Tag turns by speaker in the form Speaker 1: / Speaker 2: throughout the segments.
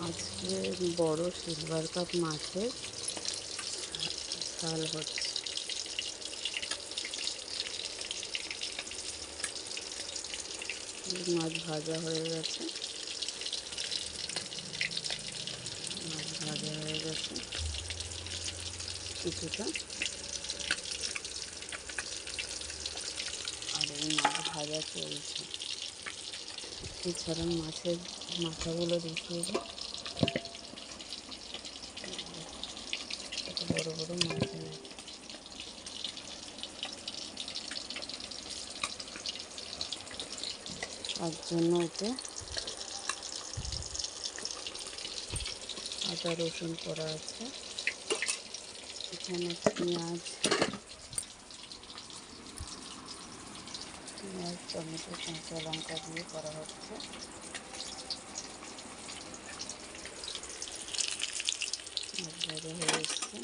Speaker 1: আজকে বড় silver cup মাছের ঝাল হচ্ছে। মাছ ভাজা হয়ে গেছে, কিছুটা। আর এই মাছ ভাজা চলছে। এছাড়া মাছের মাথাগুলো দেখিয়ে দিই। কত বড় বড় মাছ এনেছে। তার জন্য এতে আদা রসুন করা আছে। এখানে পেঁয়াজ, টমেটো, কাঁচা লঙ্কা দিয়ে করা হচ্ছে। মাছ ভাজা হয়ে এসছে।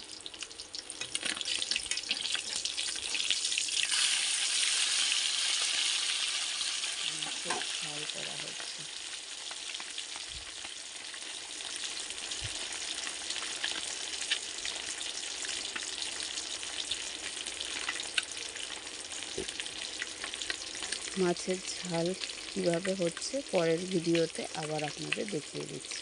Speaker 1: মাছের ঝাল করা হচ্ছে। মাছের ঝাল কীভাবে হচ্ছে পরের ভিডিওতে আবার আপনাদের দেখিয়ে দিচ্ছি।